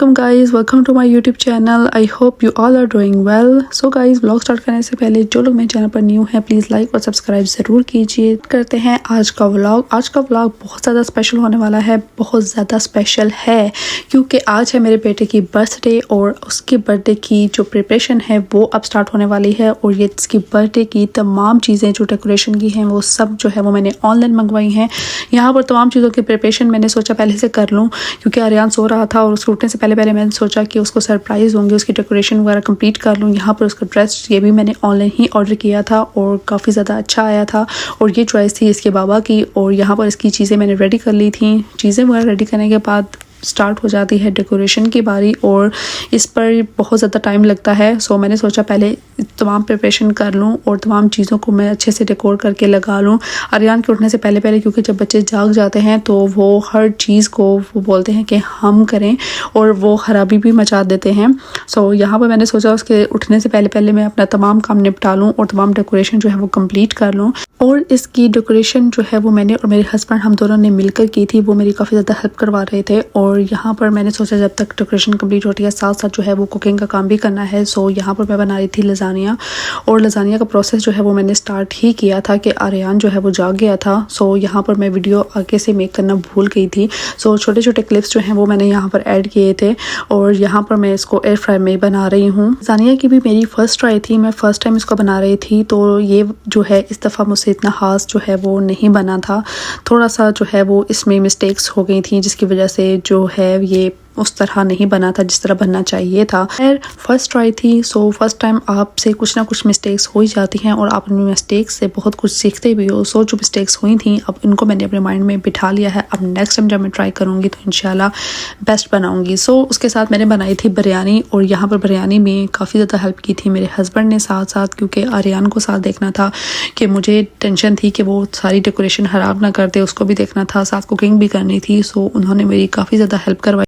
Welcome guys, welcome to my YouTube channel. I hope you all are doing well. So guys, vlog start करने से पहले जो लोग मेरे चैनल पर न्यू हैं प्लीज़ लाइक और सब्सक्राइब ज़रूर कीजिए। करते हैं आज का व्लॉग। आज का व्लॉग बहुत ज़्यादा स्पेशल होने वाला है, बहुत ज़्यादा स्पेशल है क्योंकि आज है मेरे बेटे की बर्थडे और उसकी बर्थडे की जो प्रिपरेशन है वो अब स्टार्ट होने वाली है। और ये इसकी बर्थडे की तमाम चीज़ें जो डेकोरेशन की हैं वो सब जो है वो मैंने ऑनलाइन मंगवाई हैं। यहाँ पर तमाम चीज़ों की प्रिपरेशन मैंने सोचा पहले से कर लूँ क्योंकि आर्यन सो रहा था और उसके उठने से पहले मैंने सोचा कि उसको सरप्राइज़ होंगे, उसकी डेकोरेशन वगैरह कंप्लीट कर लूँ। यहाँ पर उसका ड्रेस ये भी मैंने ऑनलाइन ही ऑर्डर किया था और काफ़ी ज़्यादा अच्छा आया था और ये चॉइस थी इसके बाबा की। और यहाँ पर इसकी चीज़ें मैंने रेडी कर ली थी। चीज़ें वगैरह रेडी करने के बाद स्टार्ट हो जाती है डेकोरेशन की बारी और इस पर बहुत ज़्यादा टाइम लगता है। सो मैंने सोचा पहले तमाम प्रिपरेशन कर लूँ और तमाम चीज़ों को मैं अच्छे से डेकोर करके लगा लूँ आर्यन के उठने से पहले क्योंकि जब बच्चे जाग जाते हैं तो वो हर चीज़ को वो बोलते हैं कि हम करें और वो ख़राबी भी मचा देते हैं। सो यहाँ पर मैंने सोचा उसके उठने से पहले मैं अपना तमाम काम निपटा लूँ और तमाम डेकोरेशन जो है वो कंप्लीट कर लूँ। और इसकी डेकोरेशन जो है वो मैंने और मेरे हस्बैंड हम दोनों ने मिलकर की थी। वो मेरी काफ़ी ज़्यादा हेल्प करवा रहे थे और यहाँ पर मैंने सोचा जब तक डेकोरेशन कंप्लीट होती है साथ साथ जो है वो कुकिंग का काम भी करना है। सो यहाँ पर मैं बना रही थी लजानिया और लजानिया का प्रोसेस जो है वो मैंने स्टार्ट ही किया था कि आर्यन जो है वो जाग गया था। सो यहाँ पर मैं वीडियो आगे से मेक करना भूल गई थी। सो छोटे छोटे क्लिप्स जो हैं वो मैंने यहाँ पर ऐड किए थे और यहाँ पर मैं इसको एयर फ्रायर में बना रही हूँ। लजानिया की भी मेरी फर्स्ट ट्राई थी, मैं फ़र्स्ट टाइम इसको बना रही थी तो ये जो है इस दफ़ा मुझसे इतना खास जो है वो नहीं बना था। थोड़ा सा जो है वो इसमें मिस्टेक्स हो गई थी जिसकी वजह से जो है ये उस तरह नहीं बना था जिस तरह बनना चाहिए था। खैर फर्स्ट ट्राई थी। सो फर्स्ट टाइम आपसे कुछ ना कुछ मिस्टेक्स हो ही जाती हैं और आप अपनी मिस्टेक्स से बहुत कुछ सीखते भी हो। सो जो मिस्टेक्स हुई थी अब इनको मैंने अपने माइंड में बिठा लिया है। अब नेक्स्ट टाइम जब मैं ट्राई करूँगी तो इंशाल्लाह बेस्ट बनाऊँगी। सो उसके साथ मैंने बनाई थी बिरयानी और यहाँ पर बिरयानी में काफ़ी ज़्यादा हेल्प की थी मेरे हस्बैंड ने साथ साथ, क्योंकि आर्यन को साथ देखना था कि मुझे टेंशन थी कि वो सारी डेकोरेशन ख़राब ना कर दे, उसको भी देखना था, साथ कुकिंग भी करनी थी। सो उन्होंने मेरी काफ़ी ज़्यादा हेल्प करवाई।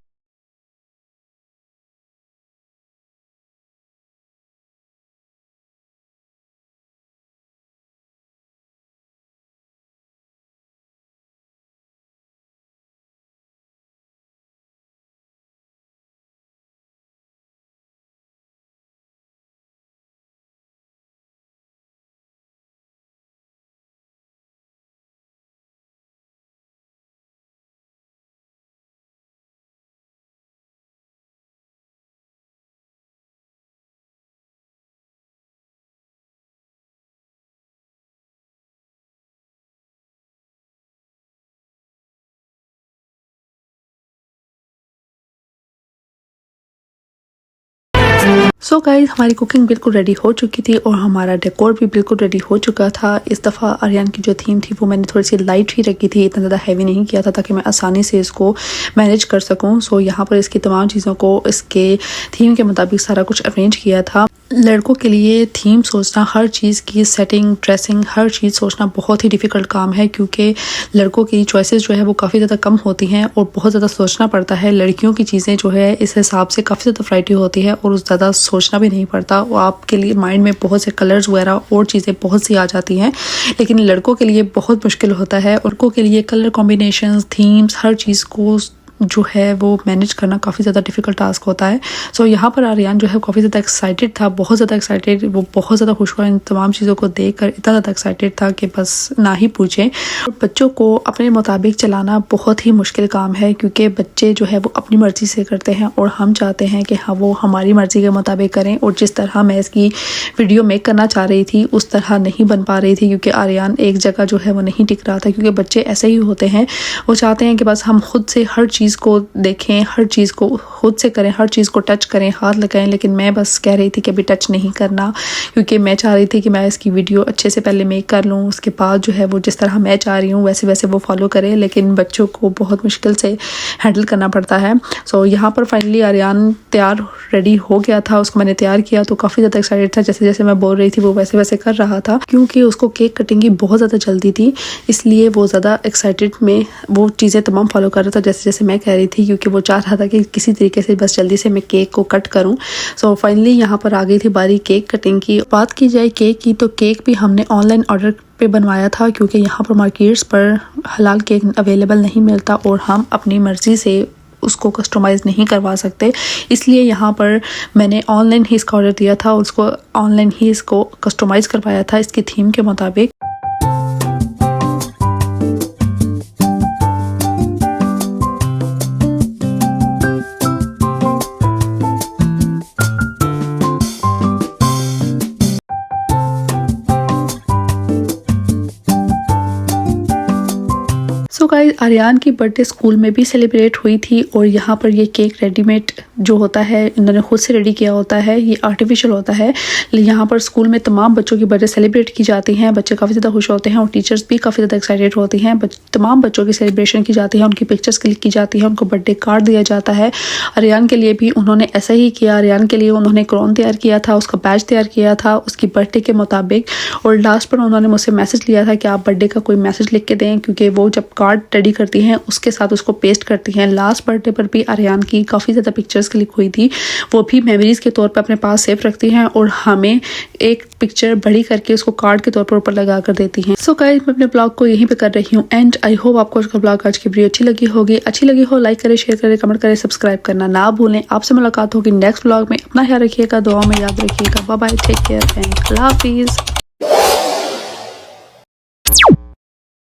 सो गाइस, हमारी कुकिंग बिल्कुल रेडी हो चुकी थी और हमारा डेकोर भी बिल्कुल रेडी हो चुका था। इस दफ़ा आर्यन की जो थीम थी वो मैंने थोड़ी सी लाइट ही रखी थी, इतना ज़्यादा हैवी नहीं किया था ताकि मैं आसानी से इसको मैनेज कर सकूं। सो यहाँ पर इसकी तमाम चीज़ों को इसके थीम के मुताबिक सारा कुछ अरेंज किया था। लड़कों के लिए थीम सोचना, हर चीज़ की सेटिंग, ड्रेसिंग, हर चीज़ सोचना बहुत ही डिफ़िकल्ट काम है क्योंकि लड़कों की चॉइसेस जो है वो काफ़ी ज़्यादा कम होती हैं और बहुत ज़्यादा सोचना पड़ता है। लड़कियों की चीज़ें जो है इस हिसाब से काफ़ी ज़्यादा वैरायटी होती है और ज़्यादा सोचना भी नहीं पड़ता। वो आपके लिए माइंड में बहुत से कलर्स वगैरह और चीज़ें बहुत सी आ जाती हैं, लेकिन लड़कों के लिए बहुत मुश्किल होता है। लड़कों के लिए कलर कॉम्बिनेशंस, थीम्स, हर चीज़ को जो है वो मैनेज करना काफ़ी ज़्यादा डिफ़िकल्ट टास्क होता है। सो यहाँ पर आर्यन जो है काफ़ी ज़्यादा एक्साइटेड था, बहुत ज़्यादा एक्साइटेड, वो बहुत ज़्यादा खुश हुआ इन तमाम चीज़ों को देखकर, इतना ज़्यादा एक्साइटेड था कि बस ना ही पूछें। बच्चों को अपने मुताबिक चलाना बहुत ही मुश्किल काम है क्योंकि बच्चे जो है वो अपनी मर्ज़ी से करते हैं और हम चाहते हैं कि हाँ वो हमारी मर्ज़ी के मुताबिक करें। और जिस तरह मैं इसकी वीडियो मेक करना चाह रही थी उस तरह नहीं बन पा रही थी क्योंकि आर्यन एक जगह जो है वो नहीं टिक रहा था। क्योंकि बच्चे ऐसे ही होते हैं, वो चाहते हैं कि बस हम खुद से हर चीज़ को देखें, हर चीज़ को खुद से करें, हर चीज़ को टच करें, हाथ लगाएं। लेकिन मैं बस कह रही थी कि अभी टच नहीं करना क्योंकि मैं चाह रही थी कि मैं इसकी वीडियो अच्छे से पहले मेक कर लूँ, उसके बाद जो है वो जिस तरह मैं चाह रही हूँ वैसे वैसे वो फॉलो करें। लेकिन बच्चों को बहुत मुश्किल से हैंडल करना पड़ता है। सो यहाँ पर फाइनली आर्यन तैयार रेडी हो गया था, उसको मैंने तैयार किया तो काफ़ी ज़्यादा एक्साइटेड था। जैसे जैसे मैं बोल रही थी वो वैसे वैसे कर रहा था क्योंकि उसको केक कटिंग की बहुत ज़्यादा जल्दी थी, इसलिए वो ज़्यादा एक्साइटेड में वो चीज़ें तमाम फॉलो कर रहा था जैसे जैसे मैं कह रही थी क्योंकि वो चाह रहा था कि किसी तरीके से बस जल्दी से मैं केक को कट करूं। सो फाइनली यहाँ पर आ गई थी बारी केक कटिंग की। बात की जाए केक की तो केक भी हमने ऑनलाइन ऑर्डर पे बनवाया था क्योंकि यहाँ पर मार्केट्स पर हलाल केक अवेलेबल नहीं मिलता और हम अपनी मर्ज़ी से उसको कस्टमाइज़ नहीं करवा सकते, इसलिए यहाँ पर मैंने ऑनलाइन ही इसका ऑर्डर दिया था, उसको ऑनलाइन ही इसको कस्टमाइज़ करवाया था इसकी थीम के मुताबिक। सो गाइस, आर्यन की बर्थडे स्कूल में भी सेलिब्रेट हुई थी और यहाँ पर ये केक रेडीमेड जो होता है इन्होंने खुद से रेडी किया होता है, ये आर्टिफिशियल होता है। यहाँ पर स्कूल में तमाम बच्चों की बर्थडे सेलिब्रेट की जाती हैं, बच्चे काफ़ी ज़्यादा खुश होते हैं और टीचर्स भी काफ़ी ज़्यादा एक्साइटेड होती हैं। तमाम बच्चों की सेलिब्रेशन की जाती है, उनकी पिक्चर्स क्लिक की जाती है, उनको बर्थडे कार्ड दिया जाता है। आर्यन के लिए भी उन्होंने ऐसा ही किया। आर्यन के लिए उन्होंने क्राउन तैयार किया था, उसका बैच तैयार किया था उसकी बर्थडे के मुताबिक, और लास्ट पर उन्होंने मुझसे मैसेज लिया था कि आप बर्थडे का कोई मैसेज लिख के दें, क्योंकि वो जब कार्ड रेडी करती हैं उसके साथ उसको पेस्ट करती हैं। लास्ट बर्थडे पर भी आर्यन की काफ़ी ज़्यादा पिक्चर्स क्लिक हुई थी, वो भी मेमोरीज के तौर पर अपने पास सेव रखती हैं और हमें एक पिक्चर बड़ी करके उसको कार्ड के तौर पर ऊपर लगा कर देती हैं। सो गाइस, मैं अपने ब्लॉग को यहीं पे कर रही हूँ एंड आई होप आपको इसका ब्लॉग आज की वीडियो अच्छी लगी हो लाइक करें, शेयर करें, कमेंट करें, सब्सक्राइब करना ना भूलें। आपसे मुलाकात होगी नेक्स्ट ब्लॉग में। अपना ख्याल रखिएगा, दुआ में याद रखिएगा। Bye bye, take care and अल्लाह हाफिज़।